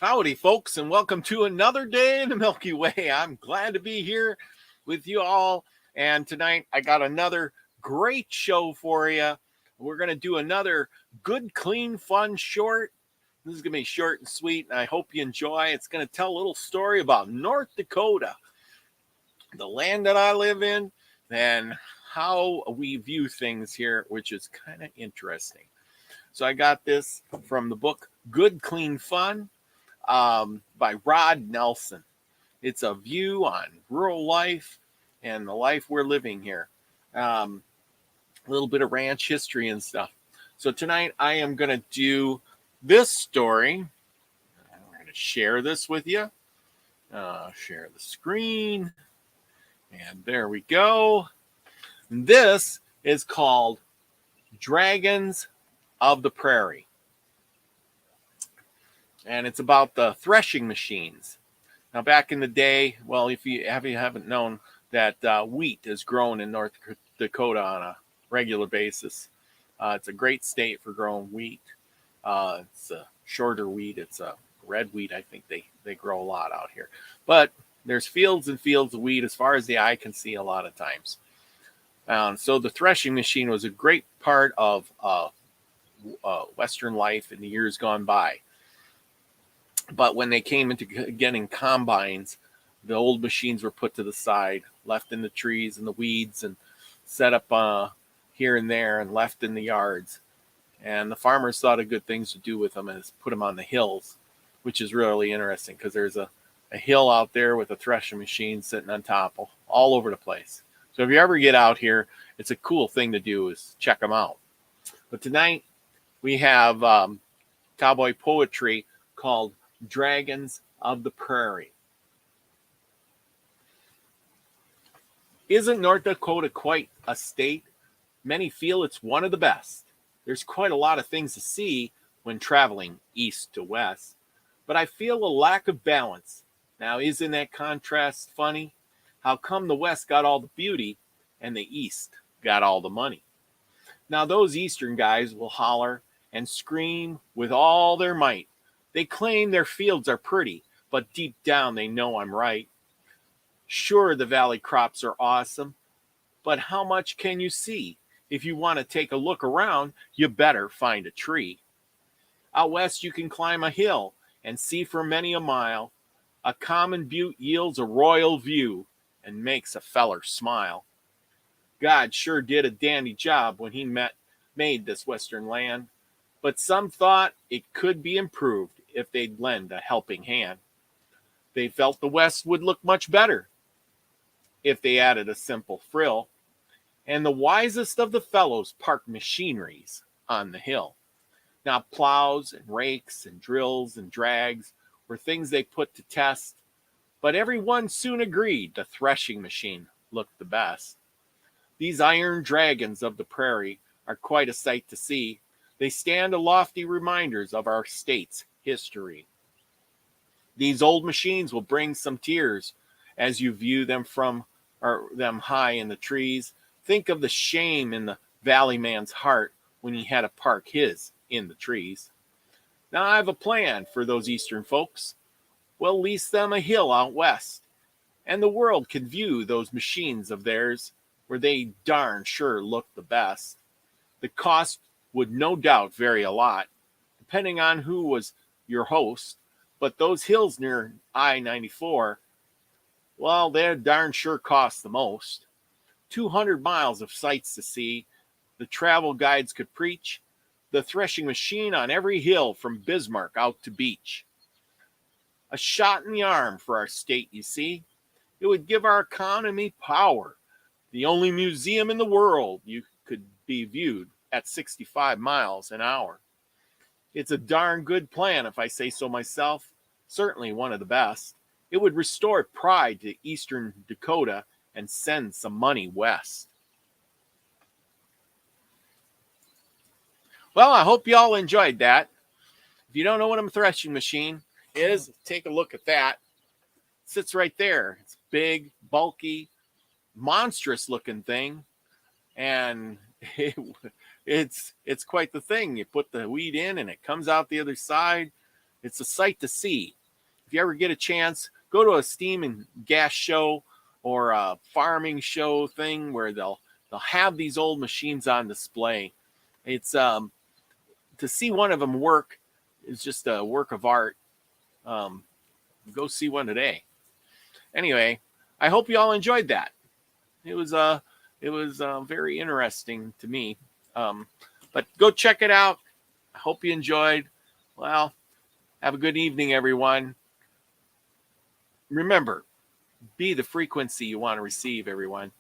Howdy, folks, and welcome to another day in the Milky Way. I'm glad to be here with you all. And tonight I got another great show for you. We're going to do another good, clean, fun short. This is going to be short and sweet, and I hope you enjoy. It's going to tell a little story about North Dakota, the land that I live in, and how we view things here, which is kind of interesting. So I got this from the book Good, Clean, Fun by Rod Nelson. It's a view on rural life and the life we're living here. A little bit of ranch history and stuff. So tonight I am going to do this story. I'm going to share this with you. Share the screen. And there we go. This is called Dragons of the Prairie. And it's about the threshing machines. Now, back in the day, well, if you haven't known that wheat is grown in North Dakota on a regular basis. It's a great state for growing wheat. It's a shorter wheat. It's a red wheat. I think they grow a lot out here. But there's fields and fields of wheat as far as the eye can see a lot of times. So the threshing machine was a great part of Western life in the years gone by. But when they came into getting combines, the old machines were put to the side, left in the trees and the weeds, and set up here and there and left in the yards. And the farmers thought of good things to do with them and put them on the hills, which is really interesting because there's a hill out there with a threshing machine sitting on top all over the place. So if you ever get out here, it's a cool thing to do is check them out. But tonight we have Cowboy Poetry called Dragons of the Prairie. Isn't North Dakota quite a state? Many feel it's one of the best. There's quite a lot of things to see when traveling east to west, but I feel a lack of balance. Now, isn't that contrast funny? How come the west got all the beauty and the east got all the money? Now, those eastern guys will holler and scream with all their might. They claim their fields are pretty, but deep down they know I'm right. Sure, the valley crops are awesome, but how much can you see? If you want to take a look around, you better find a tree. Out west you can climb a hill and see for many a mile. A common butte yields a royal view and makes a feller smile. God sure did a dandy job when he made this western land, but some thought it could be improved if they'd lend a helping hand. They felt the West would look much better if they added a simple frill, and the wisest of the fellows parked machineries on the hill. Now plows and rakes and drills and drags were things they put to test, but everyone soon agreed the threshing machine looked the best. These iron dragons of the prairie are quite a sight to see. They stand as lofty reminders of our state's history. These old machines will bring some tears as you view them from them high in the trees. Think of the shame in the valley man's heart when he had to park his in the trees. Now I have a plan for those eastern folks. We'll lease them a hill out west, and the world can view those machines of theirs where they darn sure look the best. The cost would no doubt vary a lot, depending on who was your host, but those hills near I-94, well, they darn sure cost the most. 200 miles of sights to see, the travel guides could preach, the threshing machine on every hill from Bismarck out to Beach. A shot in the arm for our state, you see. It would give our economy power. The only museum in the world you could be viewed at 65 miles an hour. It's a darn good plan, if I say so myself. Certainly one of the best. It would restore pride to eastern Dakota and send some money west. Well, I hope you all enjoyed that. If you don't know what a threshing machine is, take a look at that. It sits right there. It's big, bulky, monstrous looking thing. And it's quite the thing. You put the wheat in and it comes out the other side. It's a sight to see. If you ever get a chance, go to a steam and gas show or a farming show thing where they'll have these old machines on display. It's to see one of them work is just a work of art. Go see one today. Anyway, I hope you all enjoyed that. It was very interesting to me. But go check it out. I hope you enjoyed. Well, have a good evening, everyone. Remember, be the frequency you want to receive, everyone.